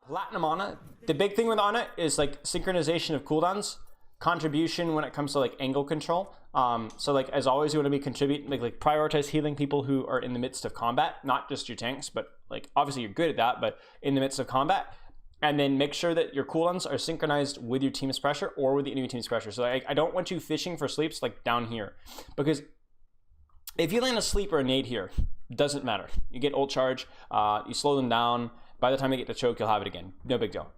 Platinum Ana, the big thing with Ana is like synchronization of cooldowns, contribution when it comes to like angle control. So like as always, you want to be contributing, like prioritize healing people who are in the midst of combat, not just your tanks, but like obviously you're good at that, but in the midst of combat. And then make sure that your cooldowns are synchronized with your team's pressure or with the enemy team's pressure. So I don't want you fishing for sleeps like down here, because if you land a sleep or a nade here, doesn't matter. You get ult charge, you slow them down. By the time they get to choke, you'll have it again. No big deal.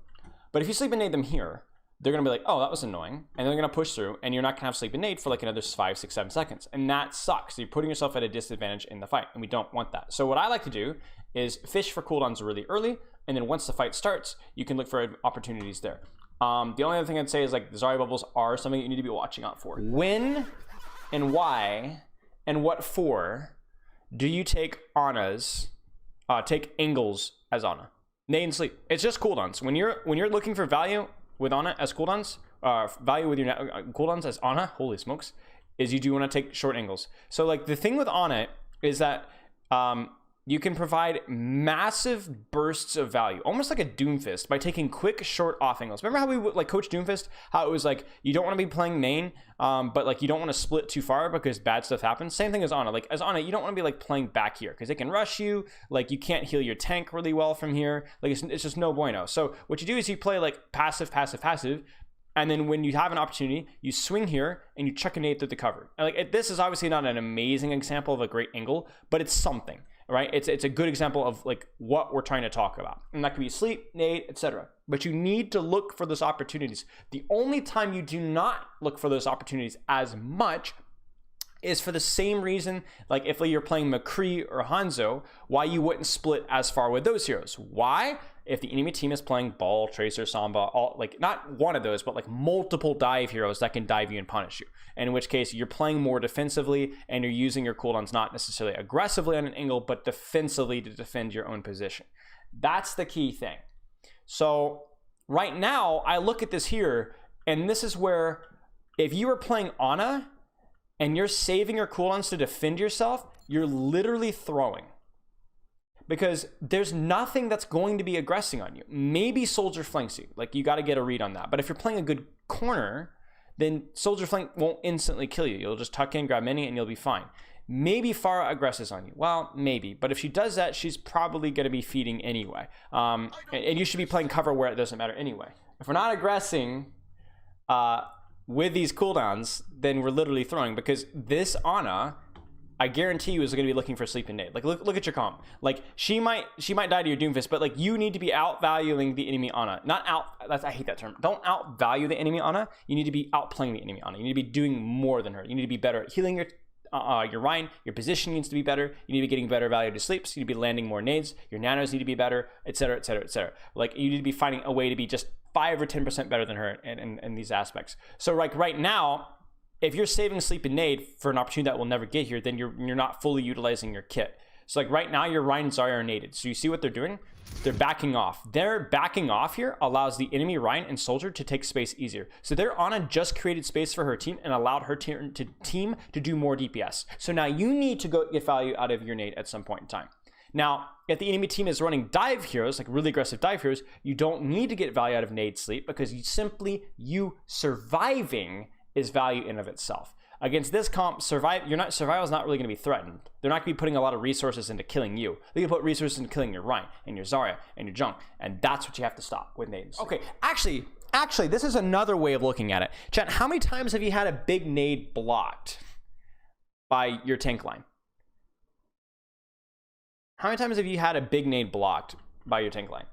But if you sleep and nade them here, they're going to be like, oh, that was annoying. And they're going to push through, and you're not going to have sleep and nade for like another 5, 6, 7 seconds. And that sucks. So you're putting yourself at a disadvantage in the fight, and we don't want that. So what I like to do is fish for cooldowns really early, and then once the fight starts, you can look for opportunities there. The only other thing I'd say is like the Zarya bubbles are something you need to be watching out for. When and why and what for do you take Ana's, take angles as Ana? Nade and sleep. It's just cooldowns. When you're looking for value with Ana as cooldowns, value with your cooldowns as Ana, holy smokes, is you do want to take short angles. So like the thing with Ana is that you can provide massive bursts of value, almost like a Doomfist, by taking quick short off angles. Remember how we would like coach Doomfist? How it was like you don't want to be playing main, but like you don't want to split too far because bad stuff happens. Same thing as Ana. Like as Ana, you don't want to be like playing back here because they can rush you. Like you can't heal your tank really well from here. Like it's just no bueno. So what you do is you play like passive, passive, passive. And then when you have an opportunity, you swing here and you chuck a nade through the cover. And like this is obviously not an amazing example of a great angle, but it's something, right? It's a good example of like what we're trying to talk about. And that could be sleep, nade, etc. But you need to look for those opportunities. The only time you do not look for those opportunities as much is for the same reason, like if you're playing McCree or Hanzo, why you wouldn't split as far with those heroes. Why? If the enemy team is playing Ball, Tracer, Samba, all like not one of those, but like multiple dive heroes that can dive you and punish you. And in which case you're playing more defensively and you're using your cooldowns not necessarily aggressively on an angle, but defensively to defend your own position. That's the key thing. So right now I look at this here, and this is where if you were playing Ana and you're saving your cooldowns to defend yourself, you're literally throwing. Because there's nothing that's going to be aggressing on you. Maybe Soldier flanks you. Like, you got to get a read on that. But if you're playing a good corner, then Soldier flank won't instantly kill you. You'll just tuck in, grab mini, and you'll be fine. Maybe Pharah aggresses on you. Well, maybe. But if she does that, she's probably going to be feeding anyway. And you should be playing cover where it doesn't matter anyway. If we're not aggressing with these cooldowns, then we're literally throwing. Because this Ana, I guarantee you, is going to be looking for sleep and nade. Like look at your comp. Like she might die to your Doomfist, but like you need to be outvaluing the enemy Ana. Not out. I hate that term. Don't outvalue the enemy Ana. You need to be outplaying the enemy Ana. You need to be doing more than her. You need to be better at healing your Rhine. Your position needs to be better. You need to be getting better value to sleeps. You need to be landing more nades. Your nanos need to be better, etc., etc., etc. Like you need to be finding a way to be just 5 or 10% better than her in these aspects. So like right now, if you're saving sleep and nade for an opportunity that will never get here, then you're not fully utilizing your kit. So like right now, your Rhine and Zarya are naded. So you see what they're doing? They're backing off. Their backing off here allows the enemy Rhine and Soldier to take space easier. So their Ana just created space for her team and allowed her team to do more DPS. So now you need to go get value out of your nade at some point in time. Now, if the enemy team is running dive heroes, like really aggressive dive heroes, you don't need to get value out of nade sleep because you surviving is value in of itself. Against this comp, survival is not really going to be threatened. They're not going to be putting a lot of resources into killing you. They can put resources into killing your Rhine and your Zarya and your Junk, and that's what you have to stop with nades. Okay, actually, this is another way of looking at it. Chat, how many times have you had a big nade blocked by your tank line? How many times have you had a big nade blocked by your tank line?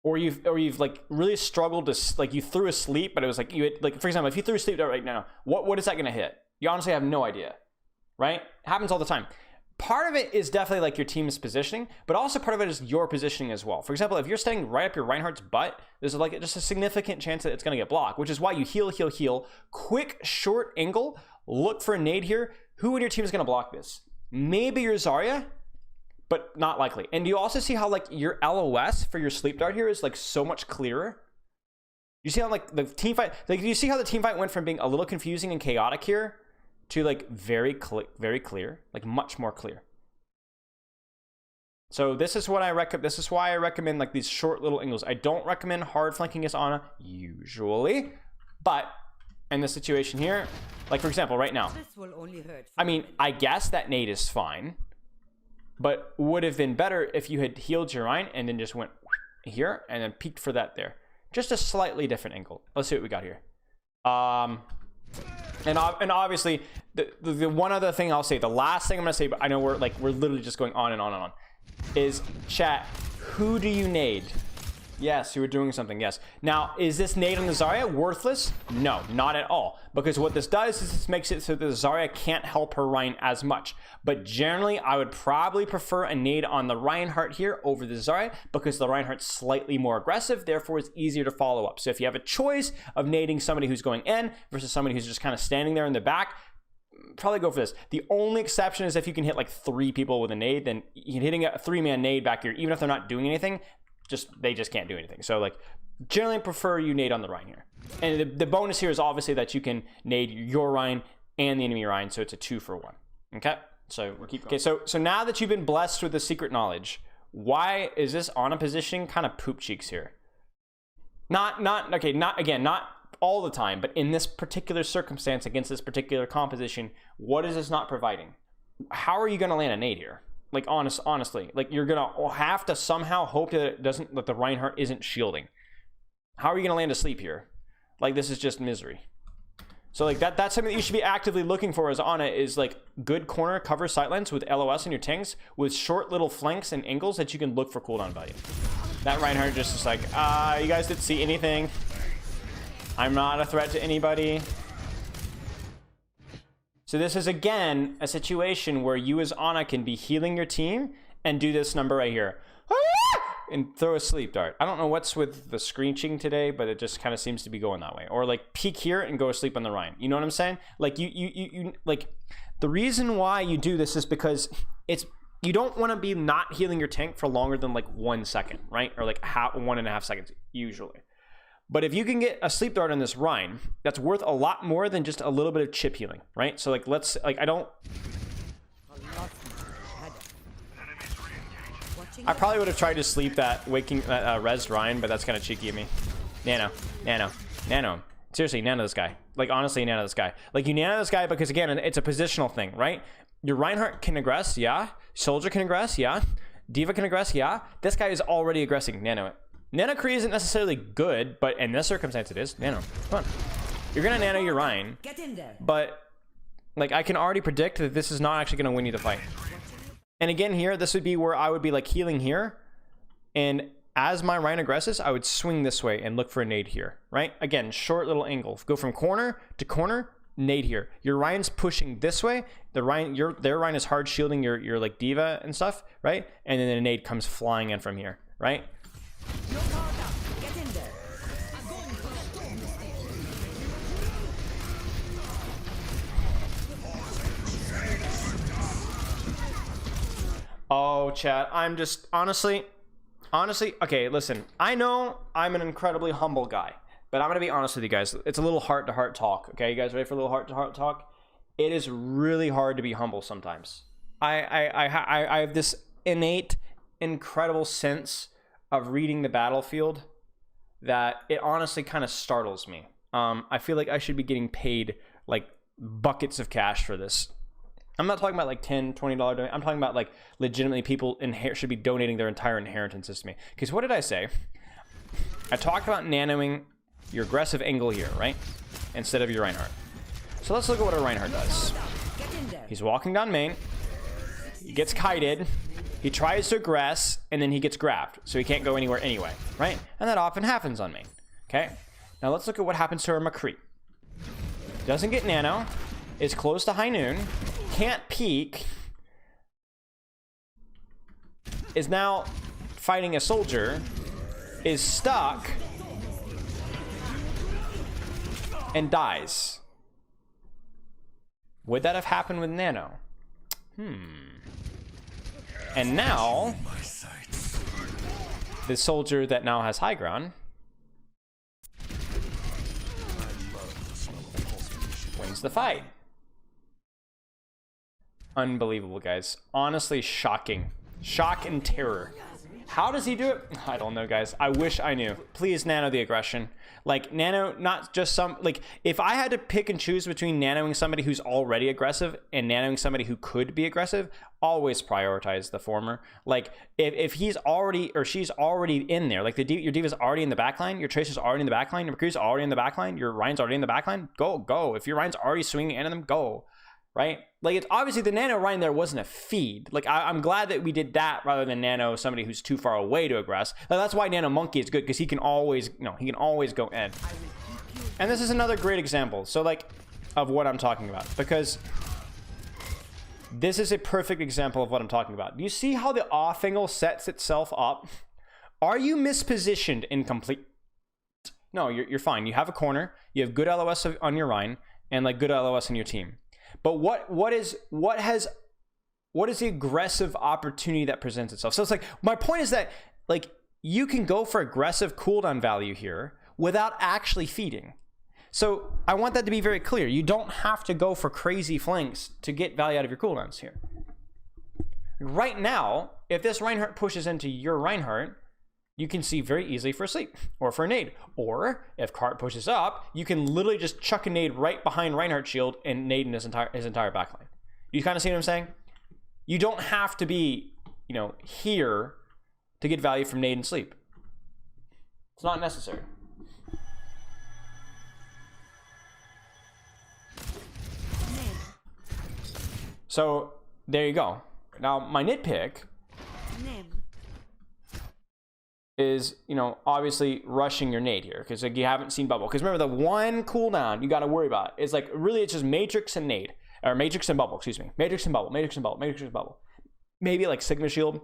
Or you've like really struggled to, like you threw a sleep, but it was like you had, like for example, if you threw a sleep right now, what is that going to hit? You honestly have no idea, right? It happens all the time. Part of it is definitely like your team's positioning, but also part of it is your positioning as well. For example, if you're standing right up your Reinhardt's butt, there's like just a significant chance that it's going to get blocked, which is why you heal, quick short angle, look for a nade here. Who in your team is going to block this? Maybe your Zarya, but not likely. And you also see how like your LOS for your sleep dart here is like so much clearer. You see how like the team fight, like you see how the team fight went from being a little confusing and chaotic here to like very clear, like much more clear. So this is what I recommend. This is why I recommend like these short little angles. I don't recommend hard flanking as Ana usually, but in this situation here, like for example, right now, This will only hurt. I mean, I guess that nade is fine, but would have been better if you had healed your Rhine and then just went here and then peeked for that there. Just a slightly different angle. Let's see what we got here. And obviously, the one other thing I'll say, the last thing I'm gonna say, but I know we're literally just going on and on and on, is chat. Who do you nade? Yes, you were doing something. Yes. Now, is this nade on the Zarya worthless? No, not at all. Because what this does is this makes it so the Zarya can't help her Rhine as much. But generally, I would probably prefer a nade on the Reinhardt here over the Zarya because the Reinhardt's slightly more aggressive, therefore it's easier to follow up. So if you have a choice of nading somebody who's going in versus somebody who's just kind of standing there in the back, probably go for this. The only exception is if you can hit like 3 people with a nade, then hitting a 3-man nade back here, even if they're not doing anything, they just can't do anything. So like generally prefer you nade on the Rhine here. And the bonus here is obviously that you can nade your Rhine and the enemy Rhine, so it's a 2-for-1. Okay, so we'll keep going. Okay, so now that you've been blessed with the secret knowledge, why is this Ana position kind of poop cheeks here? Not all the time, but in this particular circumstance against this particular composition, what is this not providing? How are you going to land a nade here? Like honestly, like you're gonna have to somehow hope that that the Reinhardt isn't shielding. How are you gonna land asleep here? Like this is just misery. So like that's something that you should be actively looking for as Ana is like good corner cover sightlines with LOS in your tanks with short little flanks and angles that you can look for cooldown value. That Reinhardt just is like, you guys didn't see anything. I'm not a threat to anybody. So this is, again, a situation where you as Ana can be healing your team and do this number right here. And throw a sleep dart. I don't know what's with the screeching today, but it just kind of seems to be going that way. Or like peek here and go asleep on the Rhine. You know what I'm saying? Like you like the reason why you do this is because you don't want to be not healing your tank for longer than like 1 second, right? Or like 1.5 seconds usually. But if you can get a sleep dart on this Rhine, that's worth a lot more than just a little bit of chip healing, right? So like I probably would have tried to sleep that res Rhine, but that's kind of cheeky of me. Nano. Seriously, nano this guy. Like honestly, nano this guy. Like you nano this guy because again, it's a positional thing, right? Your Reinhardt can aggress, yeah. Soldier can aggress, yeah. Diva can aggress, yeah. This guy is already aggressing. Nano it. Nano Kree isn't necessarily good, but in this circumstance it is. Nano, come on. You're gonna nano your Rhine, Get in there. but like I can already predict that this is not actually gonna win you the fight. And again here, this would be where I would be like healing here, and as my Rhine aggresses, I would swing this way and look for a nade here, right? Again, short little angle. Go from corner to corner, nade here. Your Rhine's pushing this way. Their Rhine is hard shielding your like Diva and stuff, right? And then the nade comes flying in from here, right? Get in there. Oh, chat, I'm just honestly, okay, listen, I know I'm an incredibly humble guy, but I'm gonna be honest with you guys. It's a little heart-to-heart talk, okay? You guys ready for a little heart-to-heart talk? It is really hard to be humble sometimes. I have this innate, incredible sense of reading the battlefield that it honestly kind of startles me. I feel like I should be getting paid like buckets of cash for this. I'm not talking about like $10, $20. I'm talking about like legitimately people should be donating their entire inheritances to me. Because what did I say? I talked about nanoing your aggressive angle here, right? Instead of your Reinhardt. So let's look at what a Reinhardt does. He's walking down main. He gets kited. He tries to aggress, and then he gets grabbed, so he can't go anywhere anyway, right? And that often happens on main, okay? Now let's look at what happens to our McCree. Doesn't get nano, is close to high noon, can't peek, is now fighting a soldier, is stuck, and dies. Would that have happened with nano? And now, the soldier that now has high ground wins the fight. Unbelievable, guys. Honestly shocking Shock and terror. How does he do it? I don't know, guys. I wish I knew. Please nano the aggression. Like, nano, not just some, like, if I had to pick and choose between nanoing somebody who's already aggressive and nanoing somebody who could be aggressive, always prioritize the former. Like, if he's already, or she's already in there, like your diva's already in the backline, your Tracer's already in the backline, your McCree's already in the backline, your Ryan's already in the backline, go. If your Ryan's already swinging into them, go. Right? Like, it's obviously the nano Ryan there wasn't a feed. Like, I'm glad that we did that rather than nano somebody who's too far away to aggress. Like, that's why nano monkey is good, because he can always, he can always go in. And this is another great example. So, like, of what I'm talking about, because this is a perfect example of what I'm talking about. Do you see how the off angle sets itself up? Are you mispositioned incomplete? No, you're fine. You have a corner. You have good LOS on your Ryan and like good LOS on your team. But what is the aggressive opportunity that presents itself? So it's like, my point is that, like, you can go for aggressive cooldown value here without actually feeding. So I want that to be very clear. You don't have to go for crazy flanks to get value out of your cooldowns here. Right now, if this Reinhardt pushes into your Reinhardt, you can see very easily for a sleep or for a nade. Or if Cart pushes up, you can literally just chuck a nade right behind Reinhardt's shield and nade in his entire backline. You kind of see what I'm saying? You don't have to be, here to get value from nade and sleep. It's not necessary. So there you go. Now my nitpick is, obviously rushing your nade here, because like you haven't seen bubble. Because remember, the one cooldown you got to worry about is like really it's just matrix and nade, or matrix and bubble. Excuse me, matrix and bubble, matrix and bubble, matrix and bubble. Maybe like Sigma shield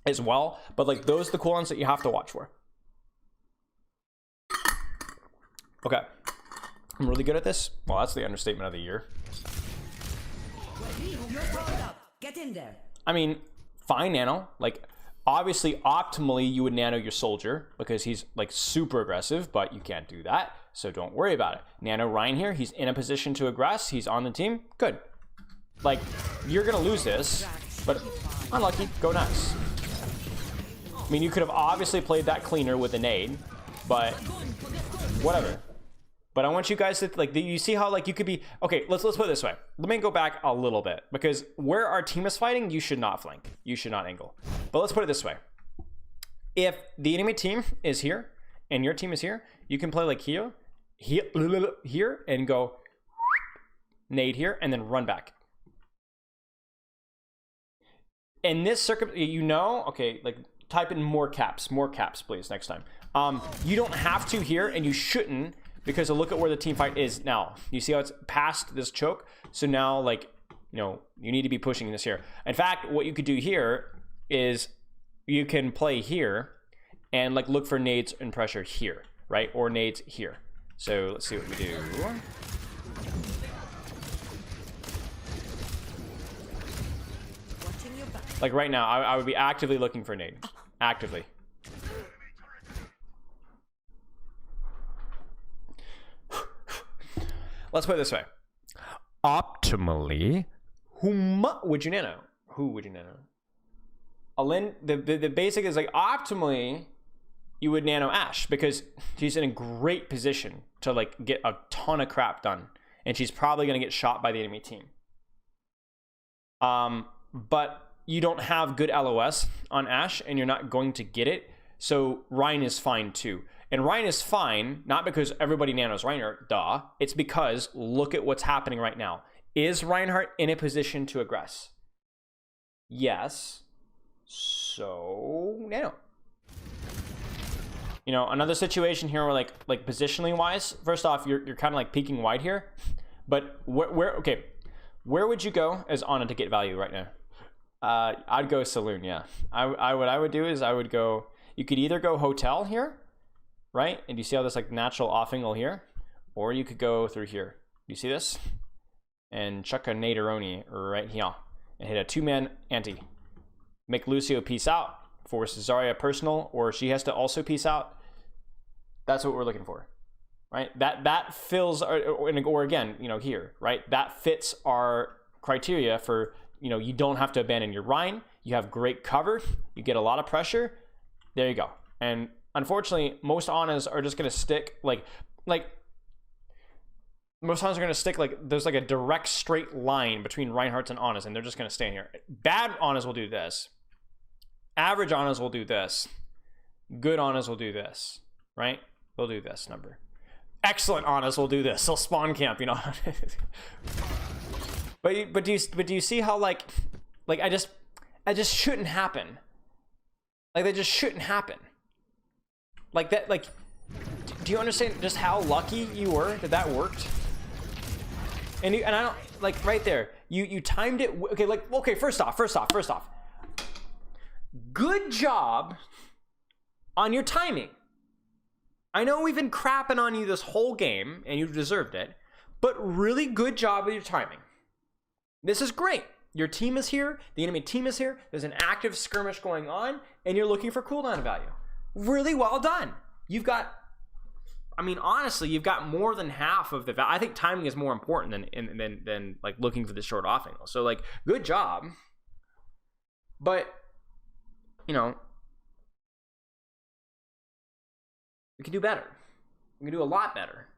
as well, but like those are the cooldowns that you have to watch for. Okay, I'm really good at this. Well, that's the understatement of the year. Get in there. I mean, fine, nano. Like, obviously, optimally, you would nano your soldier because he's like super aggressive, but you can't do that, so don't worry about it. Nano Ryan here, he's in a position to aggress. He's on the team. Good. Like, you're gonna lose this, but unlucky. Go nuts. I mean, you could have obviously played that cleaner with a nade, but whatever. But I want you guys to, like, you see how, like, you could be, okay, let's put it this way. Let me go back a little bit, because where our team is fighting, you should not flank. You should not angle. But let's put it this way. If the enemy team is here, and your team is here, you can play, like, here, and go nade here, and then run back. In this okay, like, type in more caps, please, next time. You don't have to here, and you shouldn't, because look at where the team fight is now. You see how it's past this choke? So now, like, you need to be pushing this here. In fact, what you could do here is you can play here and, like, look for nades and pressure here, right? Or nades here. So let's see what we do. Like right now, I would be actively looking for nade. Actively. Let's put it this way. Optimally, whom would you nano? Who would you nano? The basic is like optimally, you would nano Ashe because she's in a great position to like get a ton of crap done, and she's probably gonna get shot by the enemy team. But you don't have good LOS on Ashe, and you're not going to get it. So Ryan is fine too. And Ryan is fine, not because everybody nanos Reinhardt, duh. It's because look at what's happening right now. Is Reinhardt in a position to aggress? Yes. So, nano. Another situation here where like positionally wise, first off, you're kind of like peeking wide here. But where would you go as Ana to get value right now? I'd go Saloon, yeah. What I would do is I would go, you could either go Hotel here, right? And you see how this like natural off angle here? Or you could go through here. You see this? And chuck a Naderoni right here. And hit a 2-man anti. Make Lucio peace out. Force Zarya personal, or she has to also peace out. That's what we're looking for. Right? That fills, or again, here, right? That fits our criteria for, you don't have to abandon your Rhine. You have great cover. You get a lot of pressure. There you go. And unfortunately, most Anas are just going to stick like most Anas are going to stick like there's like a direct straight line between Reinhardts and Anas, and they're just going to stay in here. Bad Anas will do this. Average Anas will do this. Good Anas will do this, right? They'll do this number. Excellent Anas will do this. They'll spawn camp, you know. but do you see how like I just shouldn't happen. Like that just shouldn't happen. Like that, like, do you understand just how lucky you were that that worked? And I don't, like, right there, you timed it. Okay, like, okay, first off, good job on your timing. I know we've been crapping on you this whole game, and you deserved it, but really good job with your timing. This is great. Your team is here, the enemy team is here, there's an active skirmish going on, and you're looking for cooldown value. Really well done. You've got, I mean, honestly, you've got more than half of the value. I think timing is more important than like looking for the short off angle. So like, good job. But, you know, we can do better. We can do a lot better.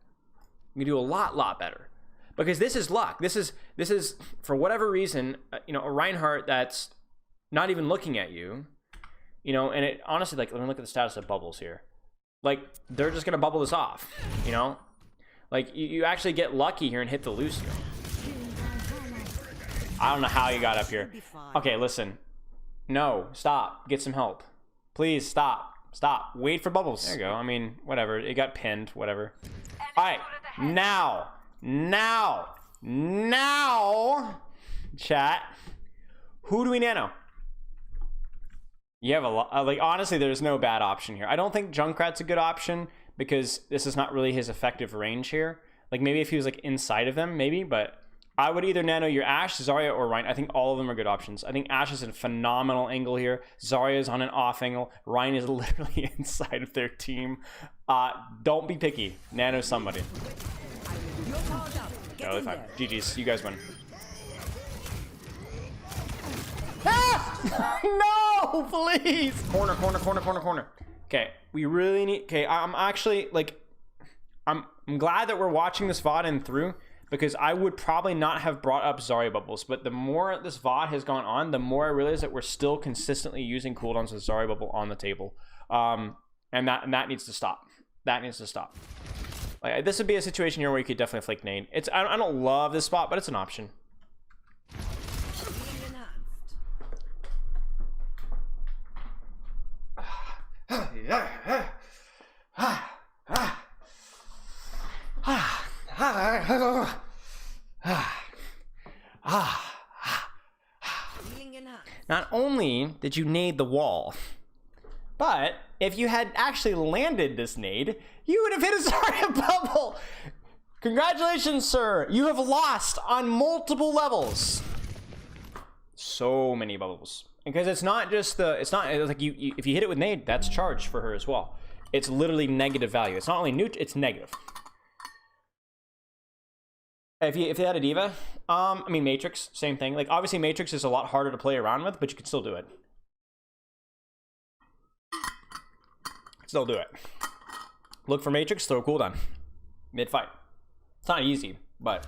We can do a lot better. Because this is luck. This is for whatever reason, you know, a Reinhardt that's not even looking at you, you know, and it honestly, like, let me look at the status of bubbles here. Like, they're just gonna bubble this off, you know? Like, you actually get lucky here and hit the Lucio. I don't know how you got up here. Okay, listen. No, stop. Get some help. Please, stop. Stop. Wait for bubbles. There you go. I mean, whatever. It got pinned, whatever. All right, now, chat. Who do we nano? You have a lot. Like, honestly, there's no bad option here. I don't think Junkrat's a good option because this is not really his effective range here. Like, maybe if he was like inside of them, maybe. But I would either nano your Ashe, Zarya, or Rein. I think all of them are good options. I think Ashe is in a phenomenal angle here. Zarya is on an off angle. Rein is literally inside of their team. Don't be picky. Nano somebody. Totally fine. GG's. You guys win. Ah! No, please. Corner. Okay, we really need. Okay, I'm actually like, I'm glad that we're watching this VOD in through because I would probably not have brought up Zarya bubbles. But the more this VOD has gone on, the more I realize that we're still consistently using cooldowns with Zarya bubble on the table, and that needs to stop. That needs to stop. Like, this would be a situation here where you could definitely flick nade. It's I don't love this spot, but it's an option. Not only did you nade the wall, but if you had actually landed this nade, you would have hit a Zarya bubble. Congratulations, sir. You have lost on multiple levels. So many bubbles. Because it's not just the, it's not like you if you hit it with nade, that's charged for her as well. It's literally negative value. It's not only neutral, it's negative. If they had a diva, I mean Matrix, same thing. Like, obviously Matrix is a lot harder to play around with, but you can still do it. Still do it. Look for Matrix, throw a cooldown. Mid fight. It's not easy, but